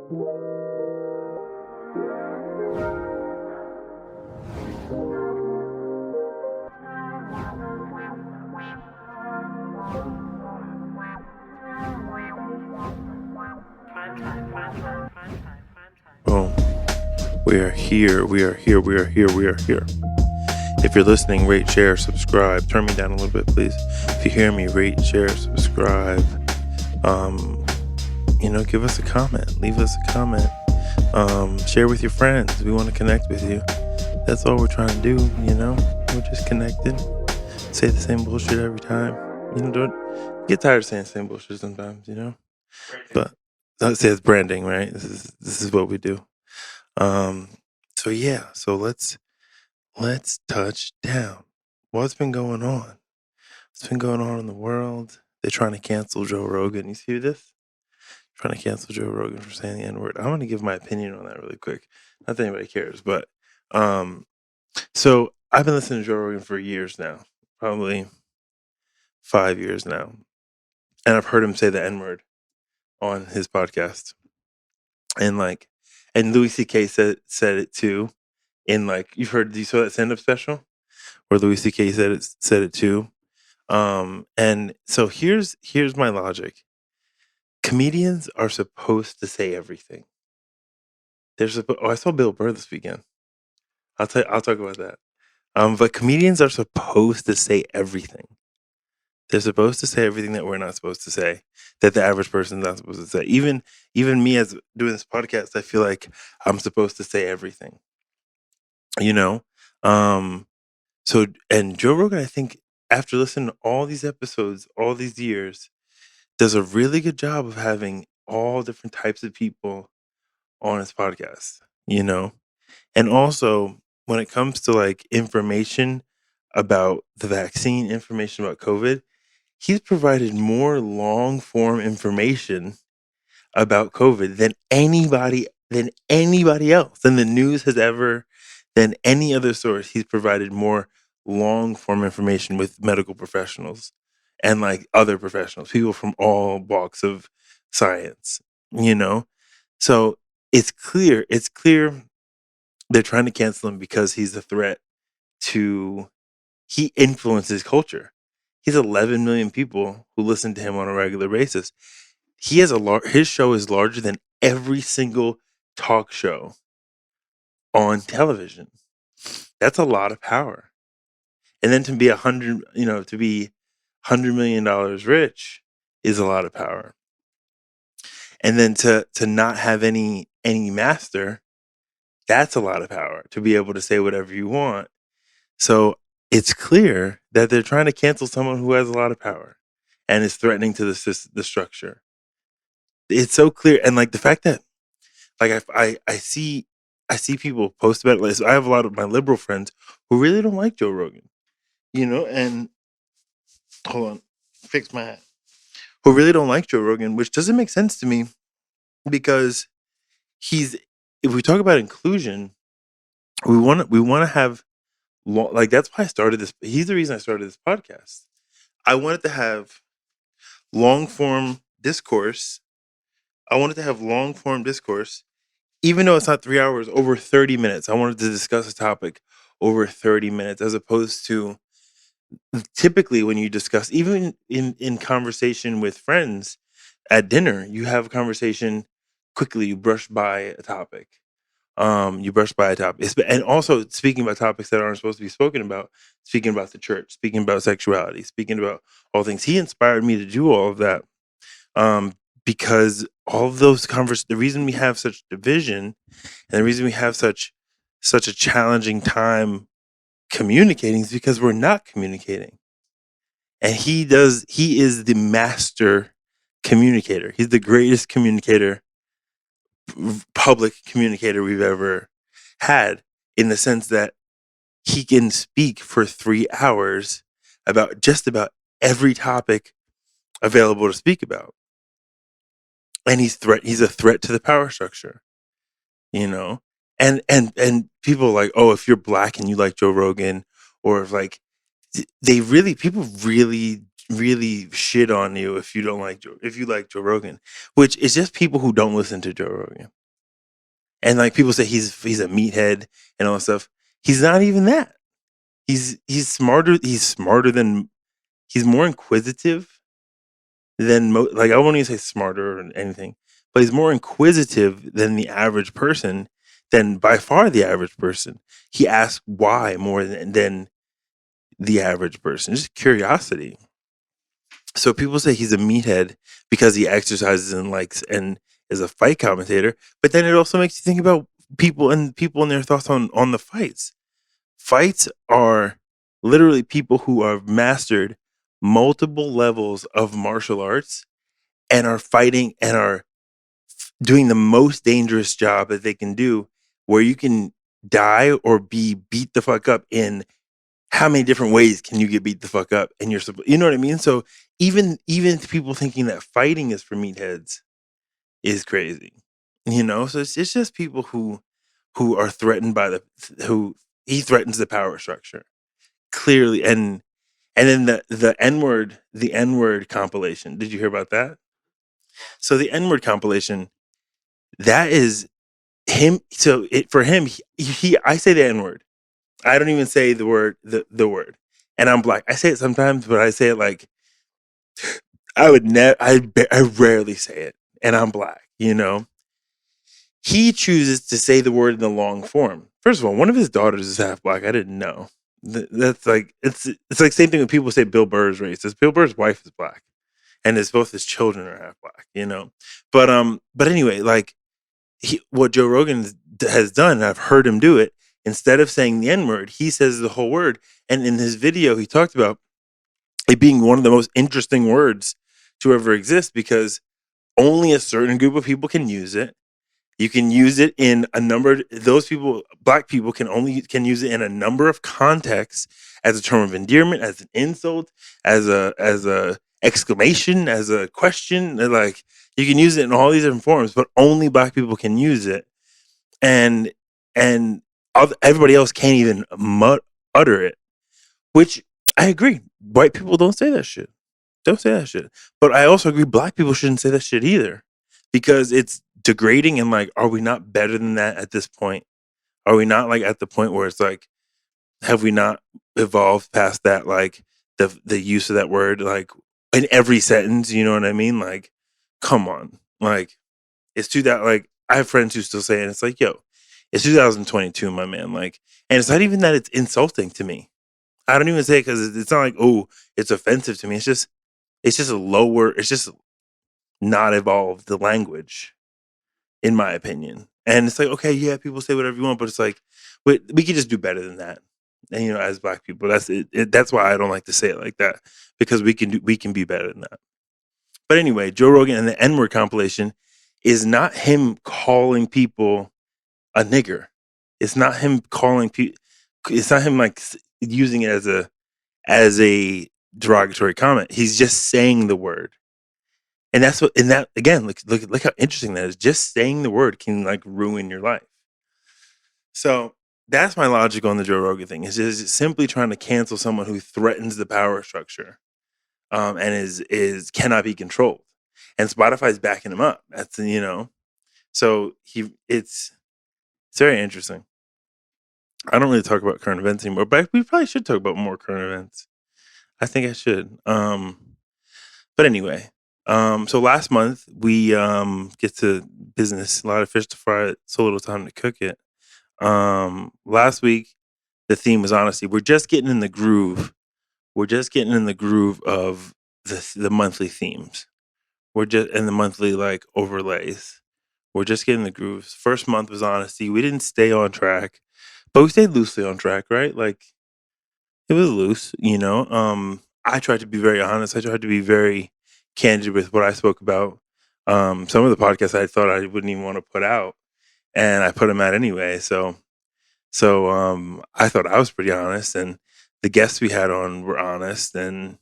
Boom. We are here. We are here. We are here. We are here. If you're listening, rate, share, subscribe. Turn me down a little bit, please. If you hear me, rate, share, subscribe. Give us a comment. Leave us a comment. Share with your friends. We want to connect with you. That's all we're trying to do, We're just connecting. Say the same bullshit every time. Don't get tired of saying the same bullshit sometimes, But let's say it's branding, right? This is what we do. So let's touch down. What's been going on? What's been going on in the world? They're trying to cancel Joe Rogan. You see this? Trying to cancel Joe Rogan for saying the N-word. I'm going to give my opinion on that really quick. Not that anybody cares, but so I've been listening to Joe Rogan for years now, probably 5 years now, and I've heard him say the N-word on his podcast, and Louis C.K. said it too. You saw that stand-up special where Louis C.K. said it too. And so here's my logic. Comedians are supposed to say everything. I saw Bill Burr this weekend. I'll talk about that. But comedians are supposed to say everything. They're supposed to say everything that we're not supposed to say, that the average person's not supposed to say. Even me, as doing this podcast, I feel like I'm supposed to say everything. And Joe Rogan, I think, after listening to all these episodes, all these years, does a really good job of having all different types of people on his podcast, And also, when it comes to information about the vaccine, information about COVID, he's provided more long form information about COVID than anybody else, than the news has ever, than any other source. He's provided more long form information with medical professionals and other professionals, people from all walks of science, So it's clear they're trying to cancel him because he's a threat he influences culture. He's 11 million people who listen to him on a regular basis. His show is larger than every single talk show on television. That's a lot of power. And then to be $100 million rich is a lot of power. And then to not have any master, that's a lot of power, to be able to say whatever you want. So it's clear that they're trying to cancel someone who has a lot of power and is threatening to the structure. It's so clear. And the fact that I see people post about it. I have a lot of my liberal friends who really don't like Joe Rogan, and hold on, fix my hat. Who really don't like Joe Rogan, which doesn't make sense to me because if we talk about inclusion, we want to have that's why I started this. He's the reason I started this podcast. I wanted to have long form discourse. Even though it's not 3 hours, over 30 minutes. I wanted to discuss a topic over 30 minutes, as opposed to typically when you discuss, even in conversation with friends at dinner, you have a conversation quickly, you brush by a topic. And also speaking about topics that aren't supposed to be spoken about, speaking about the church, speaking about sexuality, speaking about all things. He inspired me to do all of that. Because all of those the reason we have such division and the reason we have such a challenging time communicating is because we're not communicating. And he is the master communicator. He's the greatest public communicator we've ever had, in the sense that he can speak for 3 hours about just about every topic available to speak about. And he's a threat to the power structure, and people are like, oh, if you're black and you like Joe Rogan, or if people really, really shit on you if you like Joe Rogan, which is just people who don't listen to Joe Rogan. And like people say he's a meathead and all that stuff. He's not even that. He's smarter. He's more inquisitive than like I won't even say smarter or anything, but he's more inquisitive than the average person. Than by far the average person. He asks why more than the average person. Just curiosity. So people say he's a meathead because he exercises and likes and is a fight commentator. But then it also makes you think about people and their thoughts on the fights. Fights are literally people who have mastered multiple levels of martial arts and are fighting and are doing the most dangerous job that they can do, where you can die or be beat the fuck up in how many different ways can you get beat the fuck up and you know what I mean? So even people thinking that fighting is for meatheads is crazy. You know? So it's just people who are threatened by who he threatens the power structure. Clearly. And then the N-word compilation. Did you hear about that? So the N-word compilation, that is him. So for him, I say the N-word. I don't even say the word. And I'm black. I say it sometimes, but I say it like I would never. I rarely say it, and I'm black. You know, he chooses to say the word in the long form. First of all, one of his daughters is half black. I didn't know. That's like it's like same thing when people say Bill Burr's racist. Bill Burr's wife is black, and both his children are half black. You know, but anyway, like what Joe Rogan has done, and I've heard him do it. Instead of saying the N word, he says the whole word. And in his video, he talked about it being one of the most interesting words to ever exist because only a certain group of people can use it. You can use it in a number. Those people, black people, can use it in a number of contexts as a term of endearment, as an insult, as a exclamation, as a question. Like you can use it in all these different forms, but only black people can use it, and and everybody else can't even utter it. Which I agree. White people don't say that shit. Don't say that shit. But I also agree black people shouldn't say that shit either. Because it's degrading and like, are we not better than that at this point? Are we not like at the point where it's like, have we not evolved past that like the use of that word like in every sentence, you know what I mean? Like, come on. Like it's like I have friends who still say it and it's like, yo, it's 2022, my man. Like, and it's not even that it's insulting to me. I don't even say it because it's not like, oh, it's offensive to me. It's just a lower, it's just not evolved the language, in my opinion. And it's like, okay, yeah, people say whatever you want, but it's like, we could just do better than that. And you know, as black people, that's it. That's why I don't like to say it like that because we can be better than that. But anyway, Joe Rogan and the N word compilation is not him calling people a nigger. It's not him calling people. It's not him like using it as a derogatory comment. He's just saying the word. And that's what, and that again, look how interesting that is. Just saying the word can like ruin your life. So that's my logic on the Joe Rogan thing. Is just simply trying to cancel someone who threatens the power structure, and is cannot be controlled. And Spotify's backing him up. That's you know, so it's very interesting. I don't really talk about current events anymore, but we probably should talk about more current events. I think I should. But anyway, so last month we get to business. A lot of fish to fry. So little time to cook it. Last week the theme was honesty. We're just getting in the groove. We're just getting in the groove of the monthly themes. We're just in the monthly like overlays. We're just getting the grooves. First month was honesty. We didn't stay on track, but we stayed loosely on track, right? Like it was loose, you know. I tried to be very honest. I tried to be very candid with what I spoke about. Some of the podcasts I thought I wouldn't even want to put out, and I put them out anyway. So I thought I was pretty honest, and the guests we had on were honest, and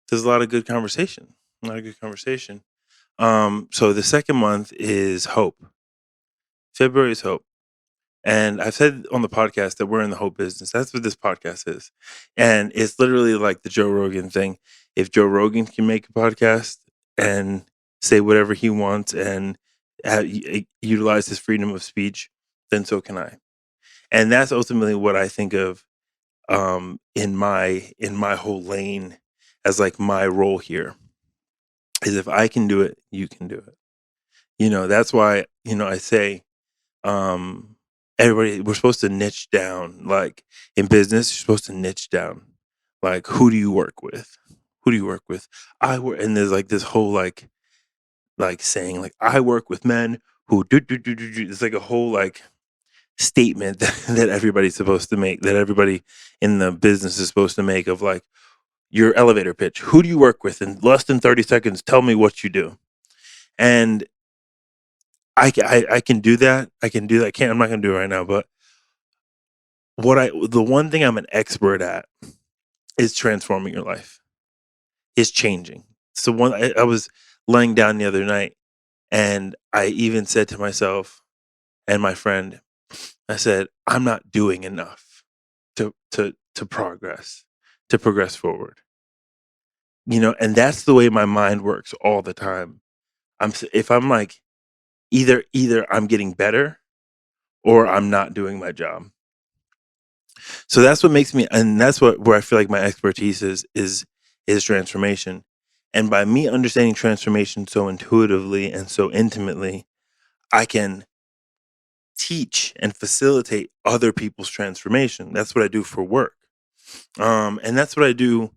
there's a lot of good conversation. A lot of good conversation. So the second month is hope. February is hope. And I've said on the podcast that we're in the hope business. That's what this podcast is. And it's literally like the Joe Rogan thing. If Joe Rogan can make a podcast and say whatever he wants and utilize his freedom of speech, then so can I. And that's ultimately what I think of in my whole lane as like my role here is if I can do it, you can do it. That's why, I say um everybody we're supposed to niche down. Like in business, you're supposed to niche down. Like who do you work with? Who do you work with? I work and there's like this whole like saying like I work with men who do. It's like a whole like statement that everybody's supposed to make, that everybody in the business is supposed to make of like your elevator pitch. Who do you work with? In less than 30 seconds, tell me what you do. And I can do that. I can do that. I'm not going to do it right now. But the one thing I'm an expert at is transforming your life, is changing. So I was laying down the other night and I even said to myself and my friend, I said, I'm not doing enough to progress forward. And that's the way my mind works all the time. If I'm like either I'm getting better or I'm not doing my job. So that's what makes me, and that's where I feel like my expertise is transformation. And by me understanding transformation so intuitively and so intimately, I can teach and facilitate other people's transformation. That's what I do for work. And that's what I do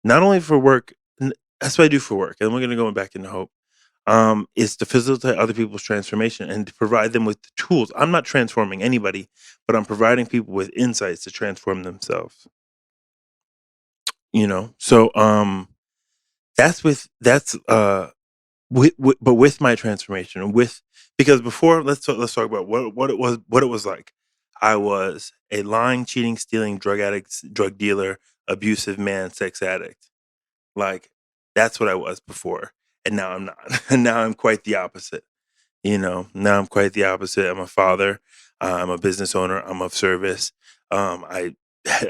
not only for work, that's what I do for work. And we're going to go back into hope. Is to facilitate other people's transformation and to provide them with the tools. I'm not transforming anybody, but I'm providing people with insights to transform themselves. So but with my transformation, because before, let's talk about what it was like. I was a lying, cheating, stealing, drug addict, drug dealer, abusive man, sex addict. Like that's what I was before, and now I'm not. And now I'm quite the opposite. Now I'm quite the opposite. I'm a father. I'm a business owner. I'm of service. I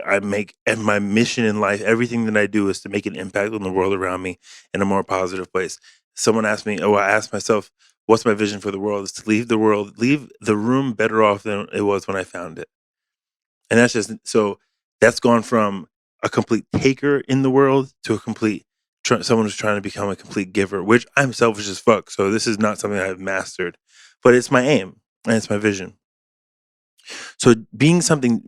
I make, and my mission in life, everything that I do is to make an impact on the world around me in a more positive place. Someone asked me, I asked myself, what's my vision for the world? Is to leave the room better off than it was when I found it. And that's gone from a complete taker in the world to a complete someone who's trying to become a complete giver, which I'm selfish as fuck. So this is not something I've mastered, but it's my aim and it's my vision. So being something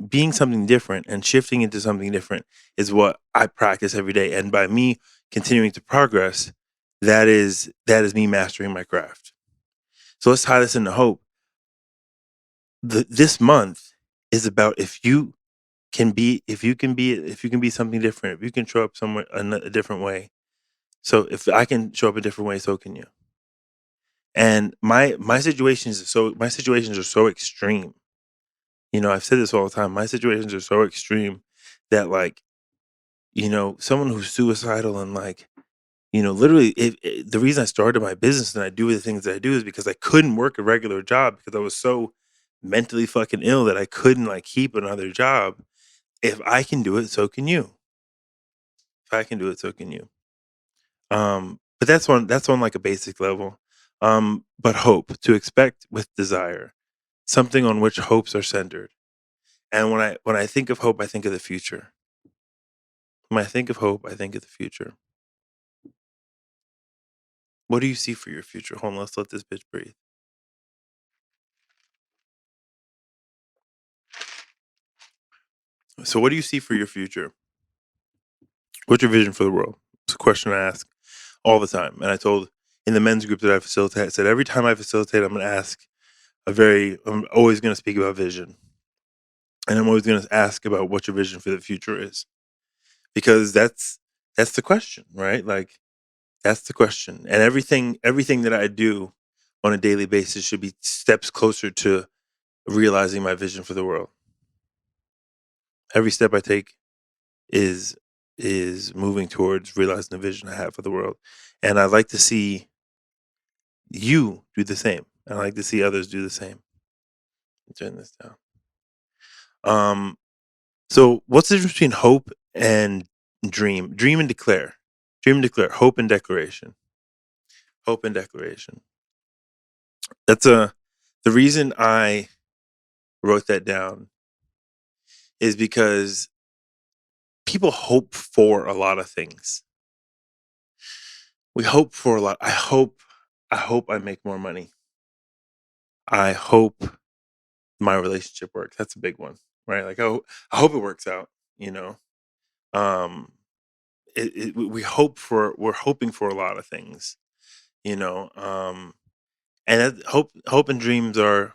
different and shifting into something different is what I practice every day. And by me continuing to progress, that is me mastering my craft. So let's tie this into hope. This month is about if you can be something different, if you can show up somewhere a different way. So if I can show up a different way, so can you. And my situations are so extreme. I've said this all the time. My situations are so extreme that like, someone who's suicidal and like, literally the reason I started my business and I do the things that I do is because I couldn't work a regular job because I was so mentally fucking ill that I couldn't like keep another job. If I can do it, so can you. If I can do it, so can you. But that's on like a basic level. But hope, to expect with desire, something on which hopes are centered. And when I think of hope, I think of the future. When I think of hope, I think of the future. What do you see for your future? Hold on, let's let this bitch breathe. So what do you see for your future? What's your vision for the world? It's a question I ask all the time. And I told in the men's group that I facilitate, I said every time I facilitate, I'm gonna ask I'm always gonna speak about vision. And I'm always gonna ask about what your vision for the future is. Because that's the question, right? Like that's the question. And everything that I do on a daily basis should be steps closer to realizing my vision for the world. Every step I take is is moving towards realizing the vision I have for the world. And I'd like to see you do the same. I like to see others do the same. Turn this down. Um, so what's the difference between hope and dream? Dream and declare. Dream and declare. Hope and declaration. Hope and declaration. That's the reason I wrote that down, is because people hope for a lot of things. We hope for a lot. I hope I make more money. I hope my relationship works. That's a big one, right? Like, I hope it works out, you know? Um, we're hoping for a lot of things, you know? And hopes and dreams are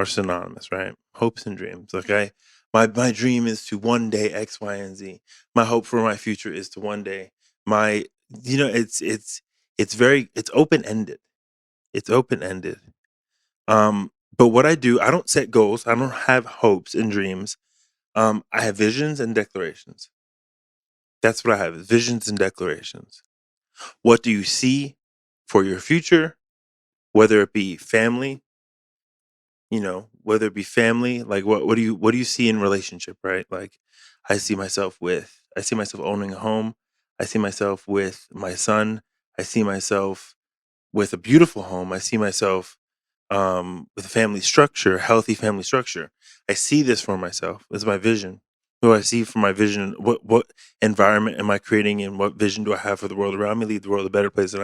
synonymous, right? Hopes and dreams. Like, my dream is to one day X, Y, and Z. My hope for my future is to one day my, it's open ended. It's open ended. But what I do, I don't set goals. I don't have hopes and dreams. I have visions and declarations. That's what I have, is visions and declarations. What do you see for your future? Whether it be family, whether it be family, like what do you see in relationship, right? Like, I see myself owning a home. I see myself with my son. I see myself with a beautiful home. I see myself with a family structure, healthy family structure. I see this for myself. This is my vision. What do I see for my vision? What environment am I creating, and what vision do I have for the world around me? Leave the world a better place than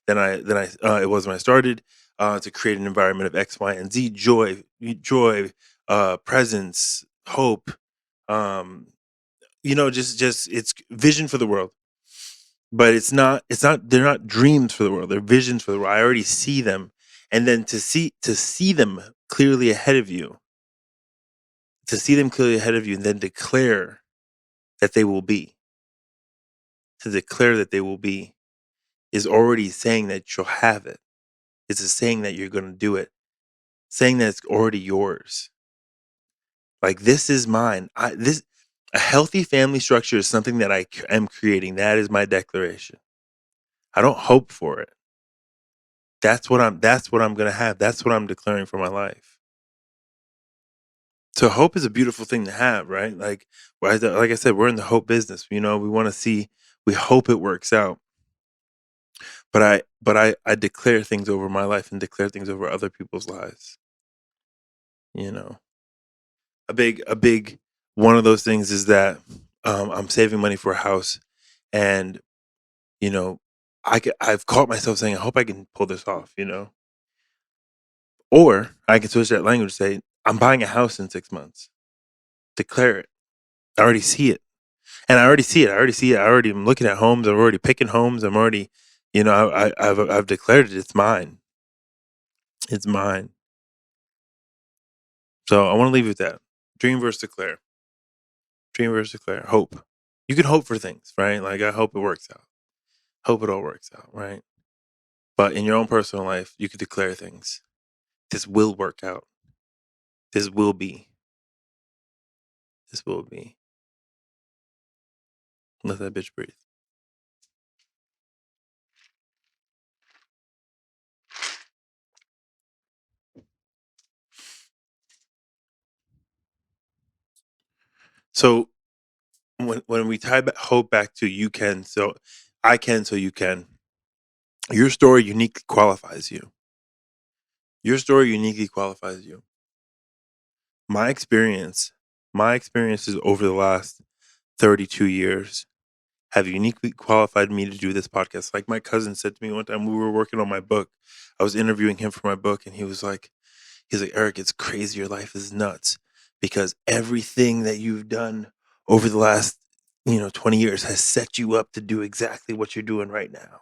it was when I started. To create an environment of X, Y, and Z, joy, presence, hope. Um, just it's vision for the world, but it's not. They're not dreams for the world. They're visions for the world. I already see them, and then to see them clearly ahead of you, and then that they will be. To declare that they will be is already saying that you'll have it. It's a saying that you're going to do it. Saying that it's already yours. Like, this is mine. A healthy family structure is something that I am creating. That is my declaration. I don't hope for it. That's what I'm going to have. That's what I'm declaring for my life. So hope is a beautiful thing to have, right? Like I said, we're in the hope business. We want to see, we hope it works out. But I declare things over my life and declare things over other people's lives. You know, a big one of those things is that I'm saving money for a house, and you know, I've caught myself saying, I hope I can pull this off. Or I can switch that language, say, I'm buying a house in 6 months. Declare it. I already see it. And I already see it. I already see it. I already am looking at homes. I'm already picking homes. I'm already, I've declared it. It's mine. It's mine. So I want to leave you with that. Dream versus declare. Dream versus declare. Hope. You can hope for things, right? Like, I hope it works out. Hope it all works out, right? But in your own personal life, you can declare things. This will work out. This will be. This will be. Let that bitch breathe. So when we tie hope back to you can, so I can, so you can, your story uniquely qualifies you. Your story uniquely qualifies you. My experience, my experiences over the last 32 years have uniquely qualified me to do this podcast. Like, my cousin said to me one time, we were working on my book. I was interviewing him for my book, and he's like, Eric, it's crazy. Your life is nuts, because everything that you've done over the last, 20 years has set you up to do exactly what you're doing right now.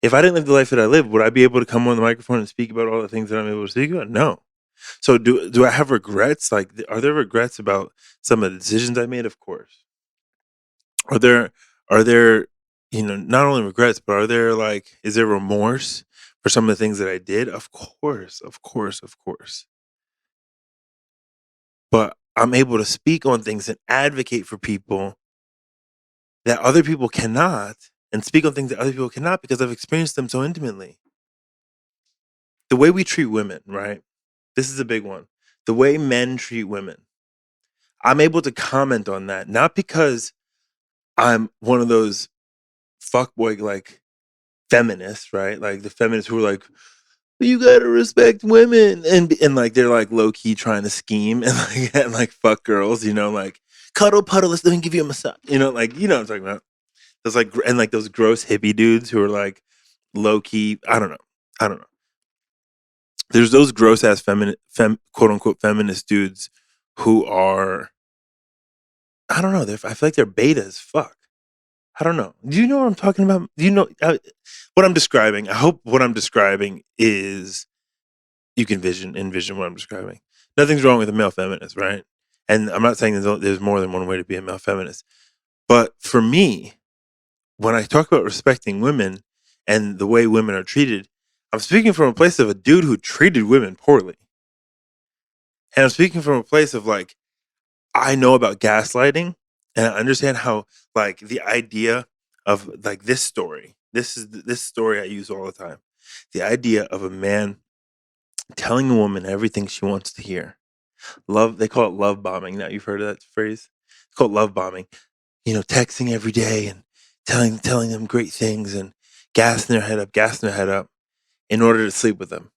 If I didn't live the life that I live, would I be able to come on the microphone and speak about all the things that I'm able to speak about? No. So do I have regrets? Like, are there regrets about some of the decisions I made? Of course. Are there not only regrets, but is there remorse for some of the things that I did? Of course, of course, of course. But I'm able to speak on things and advocate for people that other people cannot, and speak on things that other people cannot, because I've experienced them so intimately. The way we treat women, right? This is a big one. The way men treat women. I'm able to comment on that, not because I'm one of those fuckboy, like, feminists, right? Like, the feminists who are like, you gotta respect women, and like they're like low key trying to scheme and like fuck girls, like cuddle puddle, let me give you a massage, like what I'm talking about. Those like and like those gross hippie dudes who are like low key. I don't know. There's those gross ass quote unquote feminist dudes who are, I don't know. I feel like they're beta as fuck. I don't know. Do you know what I'm talking about? Do you know what I'm describing? I hope what I'm describing is you can envision what I'm describing. Nothing's wrong with a male feminist, right? And I'm not saying there's more than one way to be a male feminist. But for me, when I talk about respecting women and the way women are treated, I'm speaking from a place of a dude who treated women poorly. And I'm speaking from a place of like, I know about gaslighting and I understand how like the idea of like this story I use all the time. The idea of a man telling a woman everything she wants to hear. They call it love bombing. Now you've heard of that phrase? It's called love bombing. Texting every day and telling them great things and gassing their head up in order to sleep with them.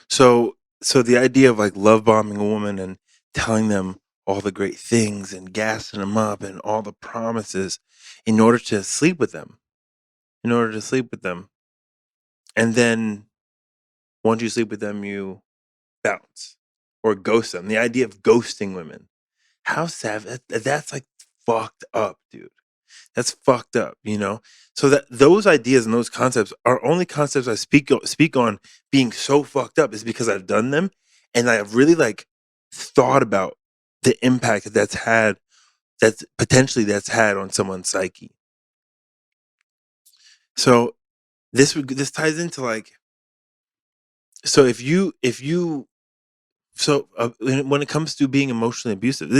So the idea of like love bombing a woman and telling them all the great things and gassing them up and all the promises in order to sleep with them, in order to sleep with them. And then once you sleep with them, you bounce or ghost them. The idea of ghosting women. How savage. That's like fucked up, dude. That's fucked up. So that those ideas and those concepts are only concepts I speak on being so fucked up is because I've done them and I've really like thought about the impact that's had on someone's psyche. So this ties into like, so if you so when it comes to being emotionally abusive,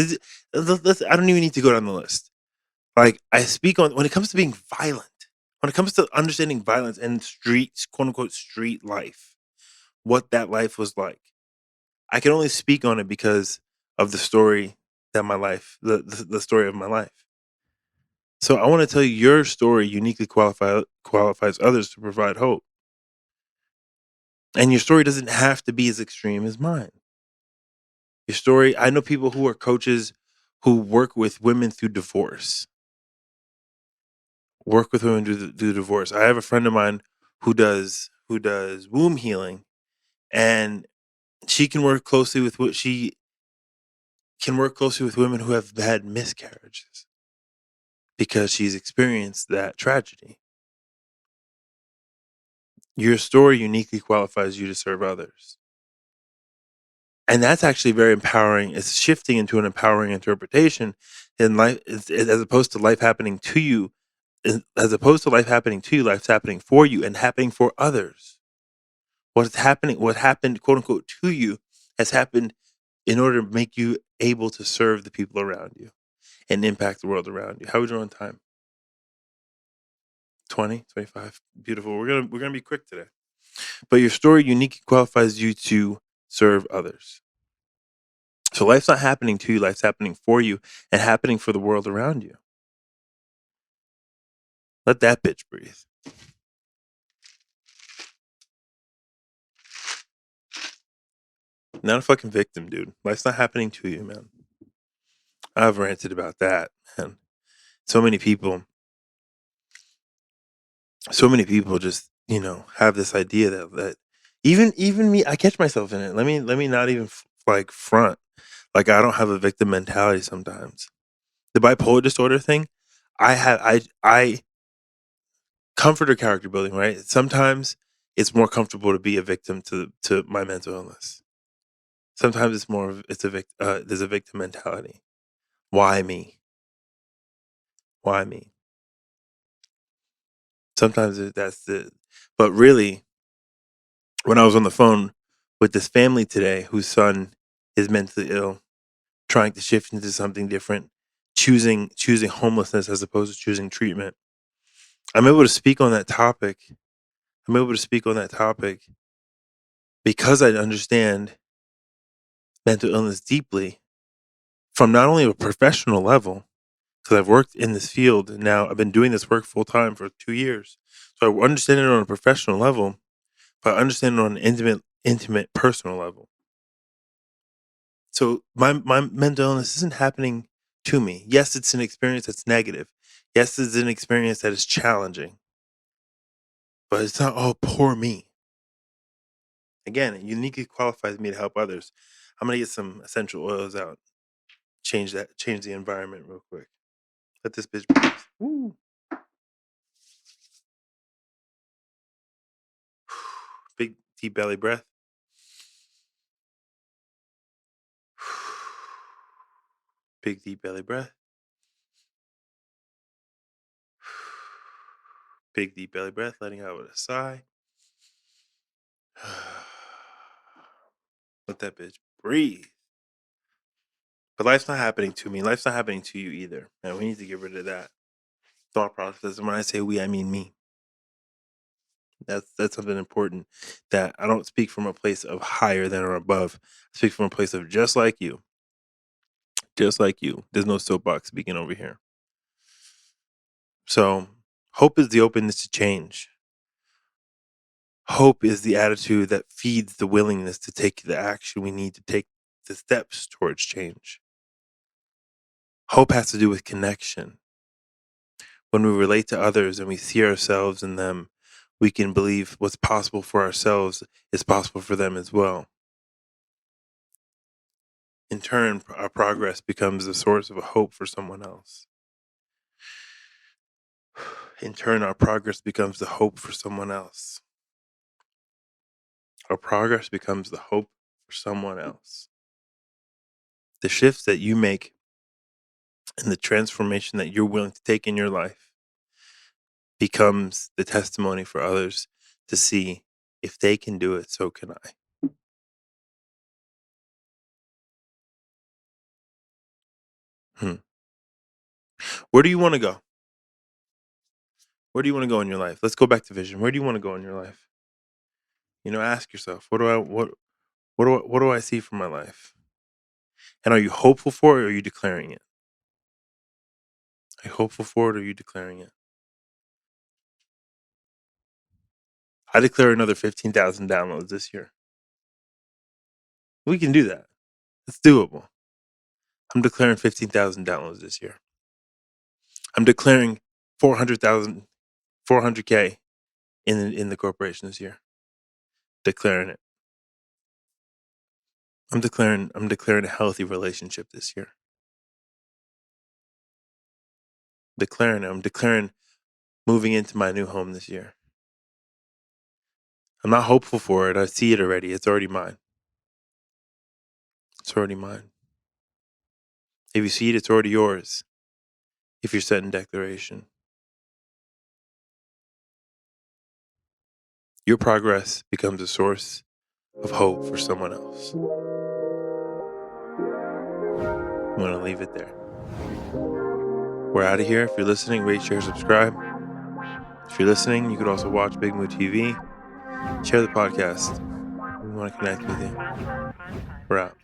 I don't even need to go down the list. Like I speak on when it comes to being violent, when it comes to understanding violence and quote unquote street life, what that life was like. I can only speak on it because of the story the story of my life. So I want to tell you your story uniquely qualifies others to provide hope. And your story doesn't have to be as extreme as mine. Your story, I know people who are coaches who work with women through divorce. Through divorce. I have a friend of mine who does womb healing, and she can work closely with what she can work closely with women who have had miscarriages because she's experienced that tragedy. Your story uniquely qualifies you to serve others. And that's actually very empowering. It's shifting into an empowering interpretation in life, as opposed to life happening to you. As opposed to life happening to you, life's happening for you and happening for others. What happened, quote unquote, to you has happened in order to make you able to serve the people around you and impact the world around you. How would you on time? 20, 25. Beautiful. We're gonna be quick today. But your story uniquely qualifies you to serve others. So life's not happening to you, life's happening for you and happening for the world around you. Let that bitch breathe. Not a fucking victim, dude. Life's not happening to you, man. I've ranted about that, man. So many people just, have this idea that even me, I catch myself in it. Let me not even like front. Like I don't have a victim mentality sometimes. The bipolar disorder thing, I comfort or character building, right? Sometimes it's more comfortable to be a victim to my mental illness. Sometimes there's a victim mentality. Why me? Why me? Sometimes that's the, but really, when I was on the phone with this family today whose son is mentally ill, trying to shift into something different, choosing homelessness as opposed to choosing treatment. I'm able to speak on that topic. I'm able to speak on that topic because I understand mental illness deeply from not only a professional level, because I've worked in this field and now I've been doing this work full time for 2 years. So I understand it on a professional level, but I understand it on an intimate, personal level. So my mental illness isn't happening to me. Yes, it's an experience that's negative. Yes, it's an experience that is challenging, but it's not all poor me. Again, it uniquely qualifies me to help others. I'm gonna get some essential oils out. Change the environment real quick. Let this bitch breathe. Woo. Big deep belly breath. Big deep belly breath. Big deep belly breath, letting out with a sigh. Let that bitch breathe. But life's not happening to me. Life's not happening to you either. And we need to get rid of that thought process. And when I say we, I mean me. That's something important, that I don't speak from a place of higher than or above. I speak from a place of just like you. Just like you. There's no soapbox speaking over here. So hope is the openness to change. Hope is the attitude that feeds the willingness to take the action we need to take the steps towards change. Hope has to do with connection. When we relate to others and we see ourselves in them, we can believe what's possible for ourselves is possible for them as well. In turn, our progress becomes the source of a hope for someone else. In turn, our progress becomes the hope for someone else. Our progress becomes the hope for someone else. The shifts that you make and the transformation that you're willing to take in your life becomes the testimony for others to see, if they can do it, so can I. Where do you want to go? Where do you want to go in your life? Let's go back to vision. Where do you want to go in your life? Ask yourself, what do I see for my life? And are you hopeful for it, or are you declaring it? Are you hopeful for it, or are you declaring it? I declare another 15,000 downloads this year. We can do that. It's doable. I'm declaring 15,000 downloads this year. I'm declaring 400K in the corporation this year. Declaring it. I'm declaring a healthy relationship this year. Declaring it. I'm declaring moving into my new home this year. I'm not hopeful for it. I see it already. It's already mine. It's already mine. If you see it, it's already yours. If you're setting declaration. Your progress becomes a source of hope for someone else. I'm going to leave it there. We're out of here. If you're listening, rate, share, subscribe. If you're listening, you could also watch BigMood TV. Share the podcast. We want to connect with you. We're out.